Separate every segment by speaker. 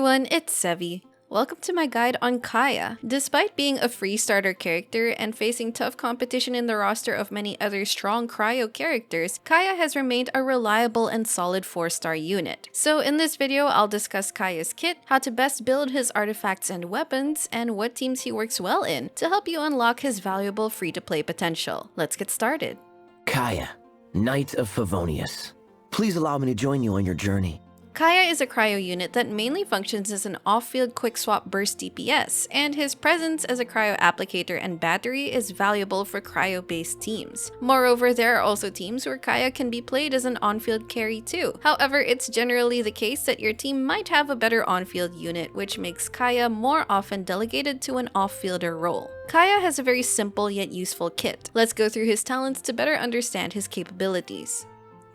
Speaker 1: everyone, it's Sevi. Welcome to my guide on Kaeya. Despite being a free starter character and facing tough competition in the roster of many other strong Cryo characters, Kaeya has remained a reliable and solid 4-star unit. So in this video, I'll discuss Kaeya's kit, how to best build his artifacts and weapons, and what teams he works well in to help you unlock his valuable free-to-play potential. Let's get started.
Speaker 2: Kaeya, Knight of Favonius. Please allow me to join you on your journey.
Speaker 1: Kaeya is a cryo unit that mainly functions as an off-field quick swap burst DPS, and his presence as a cryo applicator and battery is valuable for cryo-based teams. Moreover, there are also teams where Kaeya can be played as an on-field carry too. However, it's generally the case that your team might have a better on-field unit, which makes Kaeya more often delegated to an off-fielder role. Kaeya has a very simple yet useful kit. Let's go through his talents to better understand his capabilities.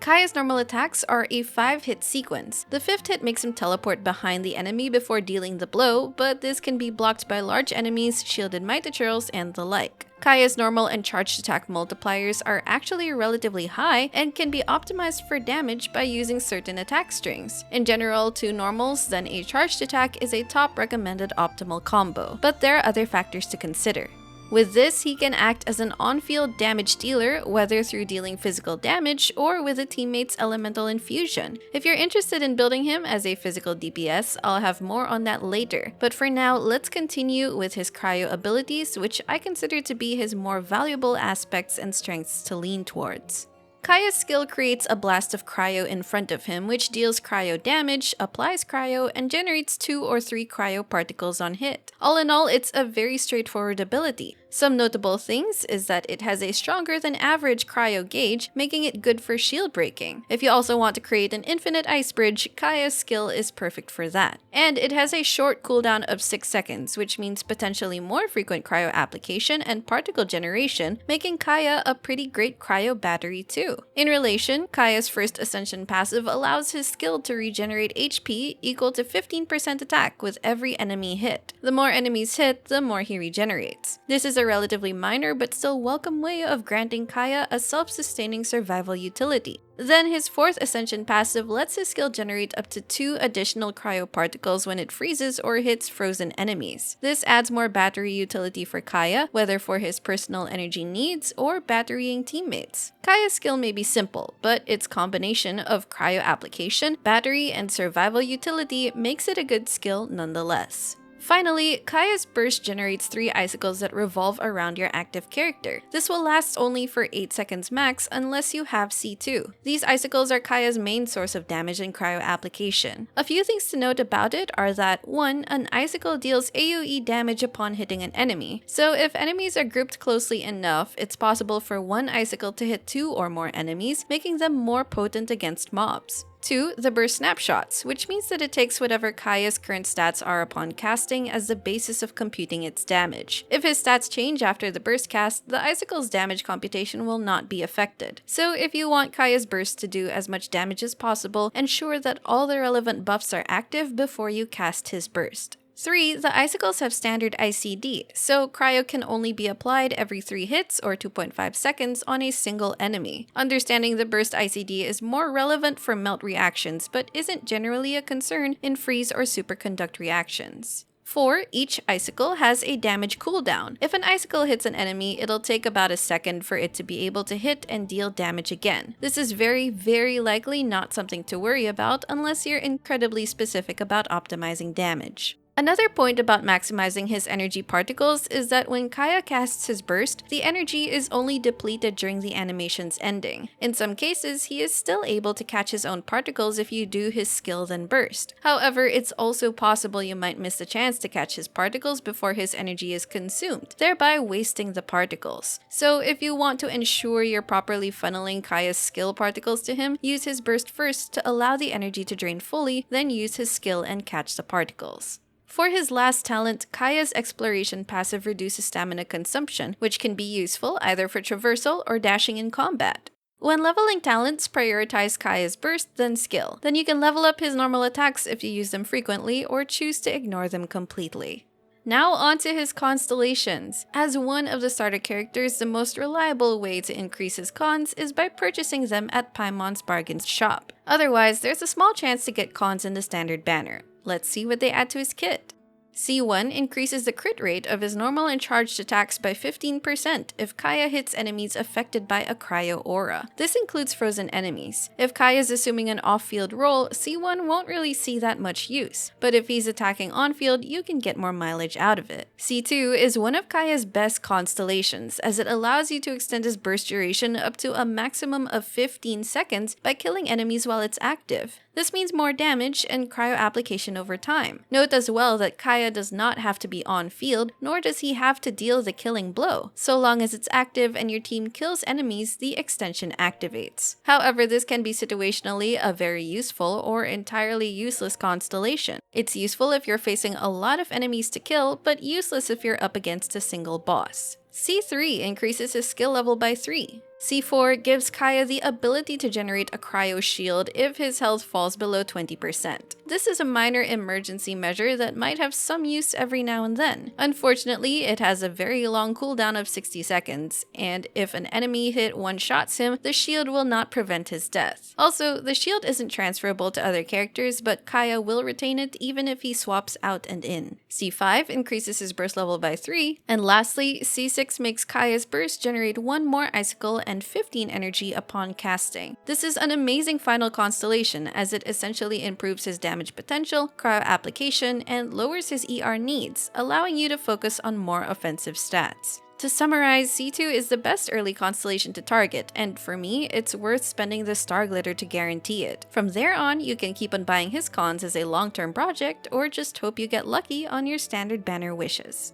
Speaker 1: Kaeya's normal attacks are a 5-hit sequence. The 5th hit makes him teleport behind the enemy before dealing the blow, but this can be blocked by large enemies, shielded Mitaturals, and the like. Kaeya's normal and charged attack multipliers are actually relatively high and can be optimized for damage by using certain attack strings. In general, 2 normals, then a charged attack is a top recommended optimal combo, but there are other factors to consider. With this, he can act as an on-field damage dealer, whether through dealing physical damage or with a teammate's elemental infusion. If you're interested in building him as a physical DPS, I'll have more on that later. But for now, let's continue with his cryo abilities, which I consider to be his more valuable aspects and strengths to lean towards. Kaeya's skill creates a blast of cryo in front of him, which deals cryo damage, applies cryo, and generates 2 or 3 cryo particles on hit. All in all, it's a very straightforward ability. Some notable things is that it has a stronger than average cryo gauge, making it good for shield breaking. If you also want to create an infinite ice bridge, Kaeya's skill is perfect for that. And it has a short cooldown of 6 seconds, which means potentially more frequent cryo application and particle generation, making Kaeya a pretty great cryo battery too. In relation, Kaeya's first Ascension passive allows his skill to regenerate HP equal to 15% attack with every enemy hit. The more enemies hit, the more he regenerates. This is a relatively minor but still welcome way of granting Kaeya a self-sustaining survival utility. Then his 4th Ascension passive lets his skill generate up to 2 additional cryo particles when it freezes or hits frozen enemies. This adds more battery utility for Kaeya, whether for his personal energy needs or batterying teammates. Kaeya's skill may be simple, but its combination of cryo application, battery, and survival utility makes it a good skill nonetheless. Finally, Kaeya's burst generates 3 icicles that revolve around your active character. This will last only for 8 seconds max unless you have C2. These icicles are Kaeya's main source of damage in cryo application. A few things to note about it are that 1. An icicle deals AoE damage upon hitting an enemy. So if enemies are grouped closely enough, it's possible for 1 icicle to hit 2 or more enemies, making them more potent against mobs. 2. The burst snapshots, which means that it takes whatever Kaeya's current stats are upon casting as the basis of computing its damage. If his stats change after the burst cast, the icicle's damage computation will not be affected. So if you want Kaeya's burst to do as much damage as possible, ensure that all the relevant buffs are active before you cast his burst. 3. The icicles have standard ICD, so cryo can only be applied every 3 hits or 2.5 seconds on a single enemy. Understanding the burst ICD is more relevant for melt reactions, but isn't generally a concern in freeze or superconduct reactions. 4. Each icicle has a damage cooldown. If an icicle hits an enemy, it'll take about a second for it to be able to hit and deal damage again. This is very likely not something to worry about unless you're incredibly specific about optimizing damage. Another point about maximizing his energy particles is that when Kaeya casts his burst, the energy is only depleted during the animation's ending. In some cases, he is still able to catch his own particles if you do his skill then burst. However, it's also possible you might miss the chance to catch his particles before his energy is consumed, thereby wasting the particles. So if you want to ensure you're properly funneling Kaeya's skill particles to him, use his burst first to allow the energy to drain fully, then use his skill and catch the particles. For his last talent, Kaeya's exploration passive reduces stamina consumption, which can be useful either for traversal or dashing in combat. When leveling talents, prioritize Kaeya's burst, then skill. Then you can level up his normal attacks if you use them frequently or choose to ignore them completely. Now onto his Constellations. As one of the starter characters, the most reliable way to increase his cons is by purchasing them at Paimon's Bargains shop. Otherwise, there's a small chance to get cons in the standard banner. Let's see what they add to his kit. C1 increases the crit rate of his normal and charged attacks by 15% if Kaeya hits enemies affected by a cryo aura. This includes frozen enemies. If Kaeya is assuming an off-field role, C1 won't really see that much use, but if he's attacking on-field, you can get more mileage out of it. C2 is one of Kaeya's best constellations, as it allows you to extend his burst duration up to a maximum of 15 seconds by killing enemies while it's active. This means more damage and cryo application over time. Note as well that Kaeya does not have to be on field, nor does he have to deal the killing blow. So long as it's active and your team kills enemies, the extension activates. However, this can be situationally a very useful or entirely useless constellation. It's useful if you're facing a lot of enemies to kill, but useless if you're up against a single boss. C3 increases his skill level by 3. C4 gives Kaeya the ability to generate a cryo shield if his health falls below 20%. This is a minor emergency measure that might have some use every now and then. Unfortunately, it has a very long cooldown of 60 seconds, and if an enemy hit one-shots him, the shield will not prevent his death. Also, the shield isn't transferable to other characters, but Kaeya will retain it even if he swaps out and in. C5 increases his burst level by 3, and lastly, C6 makes Kaeya's burst generate 1 more icicle and 15 energy upon casting. This is an amazing final constellation as it essentially improves his damage potential, cryo application, and lowers his ER needs, allowing you to focus on more offensive stats. To summarize, C2 is the best early constellation to target, and for me, it's worth spending the star glitter to guarantee it. From there on, you can keep on buying his cons as a long-term project, or just hope you get lucky on your standard banner wishes.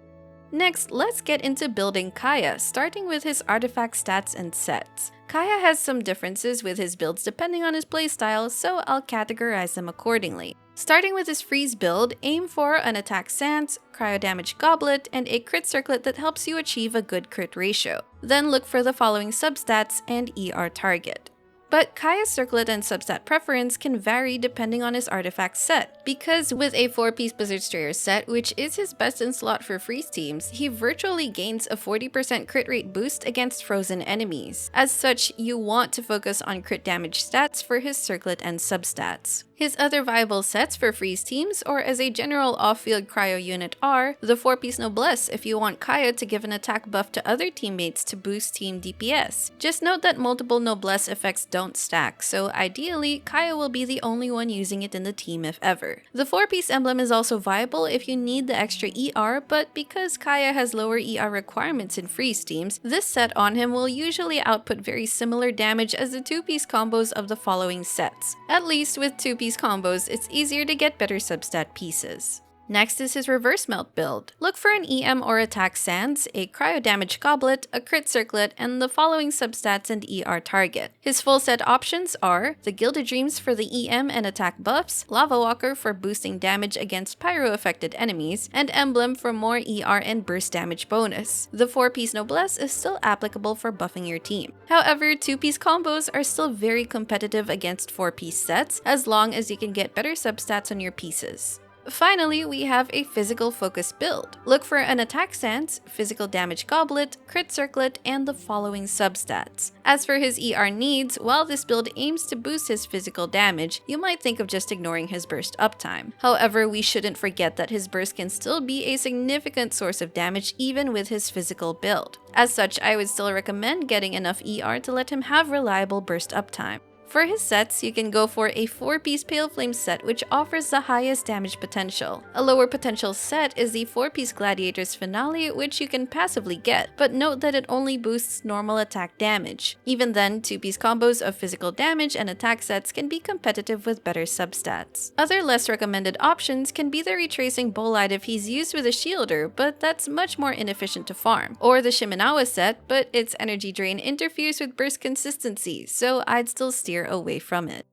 Speaker 1: Next, let's get into building Kaeya, starting with his artifact stats and sets. Kaeya has some differences with his builds depending on his playstyle, so I'll categorize them accordingly. Starting with his freeze build, aim for an attack stance, cryo damage goblet, and a crit circlet that helps you achieve a good crit ratio. Then look for the following substats and ER target. But Kaeya's circlet and substat preference can vary depending on his artifact set, because with a 4-piece Blizzard Strayer set, which is his best in slot for freeze teams, he virtually gains a 40% crit rate boost against frozen enemies. As such, you want to focus on crit damage stats for his circlet and substats. His other viable sets for freeze teams, or as a general off-field cryo unit, are the 4-piece Noblesse if you want Kaeya to give an attack buff to other teammates to boost team DPS. Just note that multiple Noblesse effects don't stack, so ideally, Kaeya will be the only one using it in the team if ever. The 4-piece emblem is also viable if you need the extra ER, but because Kaeya has lower ER requirements in freeze teams, this set on him will usually output very similar damage as the 2-piece combos of the following sets. At least with 2-piece combos, it's easier to get better substat pieces. Next is his reverse melt build. Look for an EM or attack sands, a cryo damage goblet, a crit circlet, and the following substats and ER target. His full set options are the Gilded Dreams for the EM and attack buffs, Lava Walker for boosting damage against pyro affected enemies, and Emblem for more ER and burst damage bonus. The 4-piece Noblesse is still applicable for buffing your team. However, 2-piece combos are still very competitive against 4-piece sets, as long as you can get better substats on your pieces. Finally, we have a physical focus build. Look for an attack stance, physical damage goblet, crit circlet, and the following substats. As for his ER needs, while this build aims to boost his physical damage, you might think of just ignoring his burst uptime. However, we shouldn't forget that his burst can still be a significant source of damage even with his physical build. As such, I would still recommend getting enough ER to let him have reliable burst uptime. For his sets, you can go for a 4-piece Pale Flame set which offers the highest damage potential. A lower potential set is the 4-piece Gladiator's Finale, which you can passively get, but note that it only boosts normal attack damage. Even then, 2-piece combos of physical damage and attack sets can be competitive with better substats. Other less recommended options can be the Retracing Bolide if he's used with a shielder, but that's much more inefficient to farm, or the Shimenawa set, but its energy drain interferes with burst consistency, so I'd still steer away from it.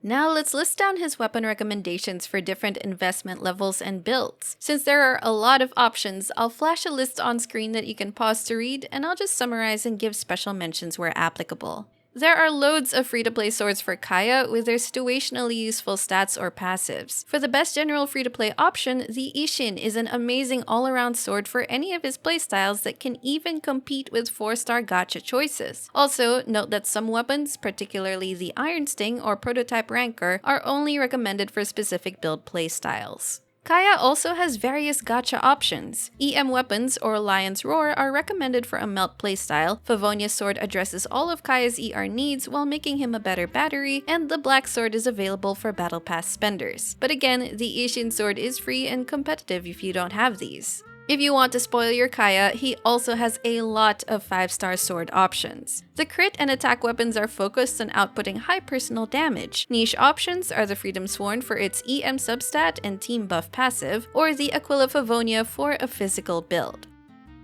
Speaker 1: Now let's list down his weapon recommendations for different investment levels and builds. Since there are a lot of options, I'll flash a list on screen that you can pause to read, and I'll just summarize and give special mentions where applicable. There are loads of free-to-play swords for Kaeya with their situationally useful stats or passives. For the best general free-to-play option, the Ishin is an amazing all-around sword for any of his playstyles that can even compete with 4-star gacha choices. Also, note that some weapons, particularly the Iron Sting or Prototype Rancor, are only recommended for specific build playstyles. Kaeya also has various gacha options. EM weapons or Lion's Roar are recommended for a melt playstyle, Favonia's sword addresses all of Kaeya's ER needs while making him a better battery, and the Black Sword is available for Battle Pass spenders. But again, the Ishin sword is free and competitive if you don't have these. If you want to spoil your Kaeya, he also has a lot of 5-star sword options. The crit and attack weapons are focused on outputting high personal damage. Niche options are the Freedom Sworn for its EM substat and team buff passive, or the Aquila Favonia for a physical build.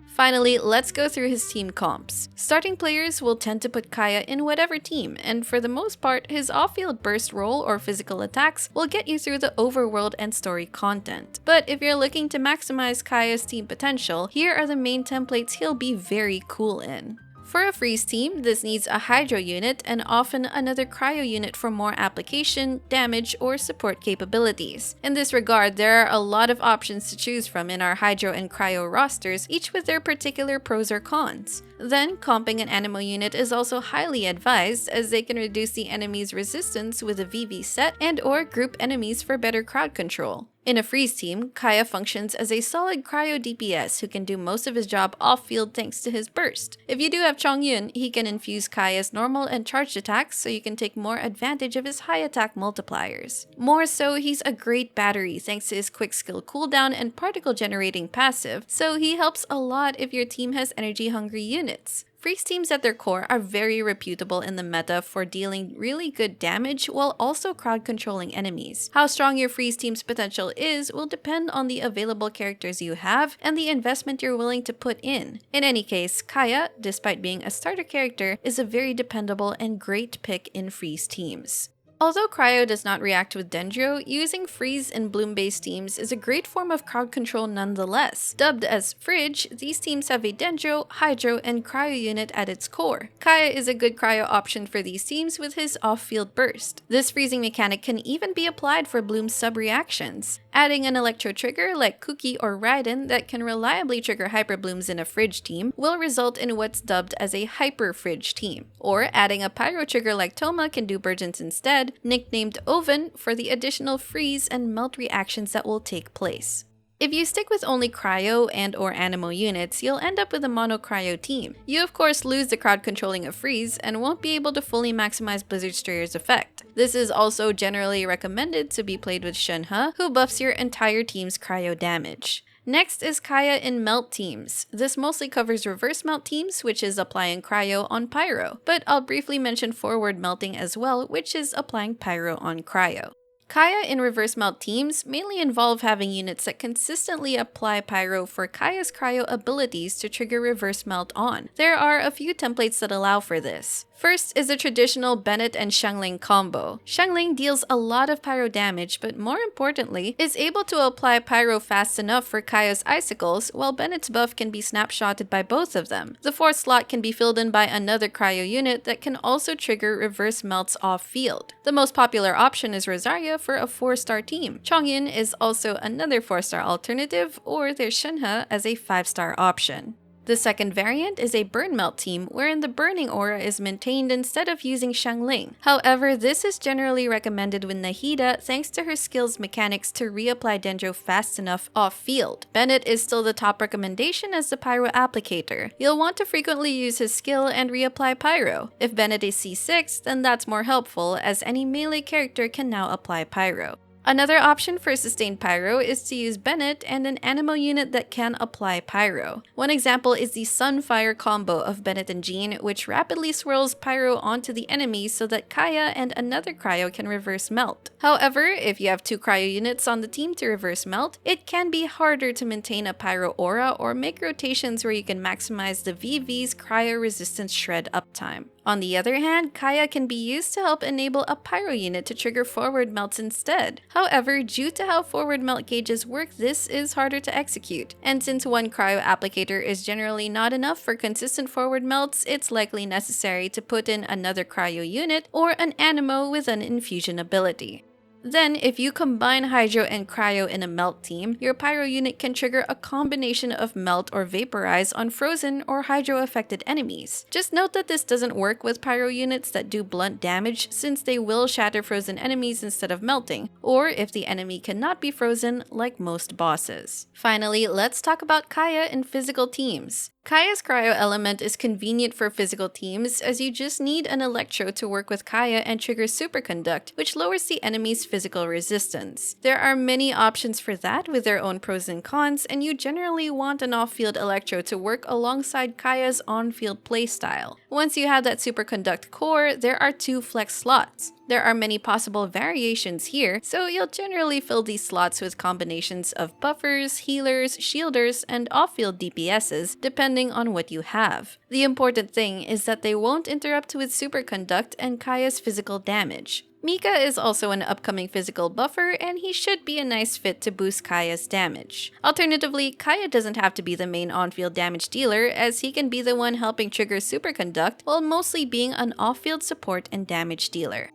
Speaker 1: Finally, let's go through his team comps. Starting players will tend to put Kaeya in whatever team, and for the most part, his off-field burst roll or physical attacks will get you through the overworld and story content. But if you're looking to maximize Kaeya's team potential, here are the main templates he'll be very cool in. For a freeze team, this needs a Hydro unit and often another Cryo unit for more application, damage, or support capabilities. In this regard, there are a lot of options to choose from in our Hydro and Cryo rosters, each with their particular pros or cons. Then, comping an Animo unit is also highly advised, as they can reduce the enemy's resistance with a VV set and/or group enemies for better crowd control. In a freeze team, Kaeya functions as a solid Cryo DPS who can do most of his job off-field thanks to his burst. If you do have Chongyun, he can infuse Kaeya's normal and charged attacks so you can take more advantage of his high attack multipliers. More so, he's a great battery thanks to his quick skill cooldown and particle generating passive, so he helps a lot if your team has energy hungry units. Freeze teams at their core are very reputable in the meta for dealing really good damage while also crowd controlling enemies. How strong your freeze team's potential is will depend on the available characters you have and the investment you're willing to put in. In any case, Kaeya, despite being a starter character, is a very dependable and great pick in freeze teams. Although Cryo does not react with Dendro, using Freeze and Bloom-based teams is a great form of crowd control nonetheless. Dubbed as Fridge, these teams have a Dendro, Hydro, and Cryo unit at its core. Kaeya is a good Cryo option for these teams with his off-field burst. This freezing mechanic can even be applied for Bloom's sub-reactions. Adding an Electro trigger like Kuki or Raiden that can reliably trigger Hyper Blooms in a Fridge team will result in what's dubbed as a Hyper Fridge team. Or adding a Pyro trigger like Toma can do Burgeons instead, nicknamed Oven, for the additional freeze and melt reactions that will take place. If you stick with only Cryo and/or Animo units, you'll end up with a mono Cryo team. You of course lose the crowd controlling of Freeze and won't be able to fully maximize Blizzard Strayer's effect. This is also generally recommended to be played with Shenhe, who buffs your entire team's Cryo damage. Next is Kaeya in melt teams. This mostly covers reverse melt teams, which is applying Cryo on Pyro, but I'll briefly mention forward melting as well, which is applying Pyro on Cryo. Kaeya in reverse melt teams mainly involve having units that consistently apply Pyro for Kaeya's Cryo abilities to trigger reverse melt on. There are a few templates that allow for this. First is the traditional Bennett and Xiangling combo. Xiangling deals a lot of Pyro damage, but more importantly, is able to apply Pyro fast enough for Kaeya's icicles, while Bennett's buff can be snapshotted by both of them. The fourth slot can be filled in by another Cryo unit that can also trigger reverse melts off-field. The most popular option is Rosaria for a 4-star team. Chongyun is also another 4-star alternative, or there's Shenhe as a 5-star option. The second variant is a burn melt team wherein the burning aura is maintained instead of using Xiangling. However, this is generally recommended with Nahida thanks to her skill's mechanics to reapply Dendro fast enough off-field. Bennett is still the top recommendation as the Pyro applicator. You'll want to frequently use his skill and reapply Pyro. If Bennett is C6, then that's more helpful as any melee character can now apply Pyro. Another option for sustained Pyro is to use Bennett and an Animo unit that can apply Pyro. One example is the Sunfire combo of Bennett and Jean, which rapidly swirls Pyro onto the enemy so that Kaeya and another Cryo can reverse melt. However, if you have 2 Cryo units on the team to reverse melt, it can be harder to maintain a Pyro aura or make rotations where you can maximize the VV's Cryo resistance shred uptime. On the other hand, Kaeya can be used to help enable a pyro unit to trigger forward melts instead. However, due to how forward melt gauges work, this is harder to execute, and since one cryo applicator is generally not enough for consistent forward melts, it's likely necessary to put in another cryo unit or an animo with an infusion ability. Then, if you combine Hydro and Cryo in a melt team, your Pyro unit can trigger a combination of melt or vaporize on frozen or Hydro-affected enemies. Just note that this doesn't work with Pyro units that do blunt damage, since they will shatter frozen enemies instead of melting, or if the enemy cannot be frozen like most bosses. Finally, let's talk about Kaeya in physical teams. Kaeya's cryo element is convenient for physical teams, as you just need an electro to work with Kaeya and trigger superconduct, which lowers the enemy's physical resistance. There are many options for that with their own pros and cons, and you generally want an off-field electro to work alongside Kaeya's on-field playstyle. Once you have that superconduct core, there are 2 flex slots. There are many possible variations here, so you'll generally fill these slots with combinations of buffers, healers, shielders, and off-field DPSs, depending on what you have. The important thing is that they won't interrupt with superconduct and Kaeya's physical damage. Mika is also an upcoming physical buffer, and he should be a nice fit to boost Kaeya's damage. Alternatively, Kaeya doesn't have to be the main on-field damage dealer, as he can be the one helping trigger superconduct while mostly being an off-field support and damage dealer.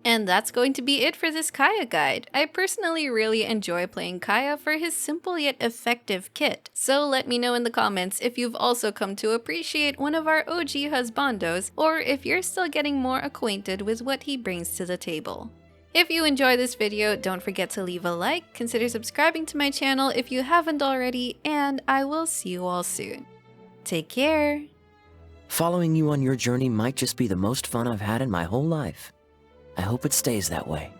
Speaker 1: And that's going to be it for this Kaeya guide. I personally really enjoy playing Kaeya for his simple yet effective kit, so let me know in the comments if you've also come to appreciate one of our OG husbandos, or if you're still getting more acquainted with what he brings to the table. If you enjoyed this video, don't forget to leave a like, consider subscribing to my channel if you haven't already, and I will see you all soon. Take care!
Speaker 2: Following you on your journey might just be the most fun I've had in my whole life. I hope it stays that way.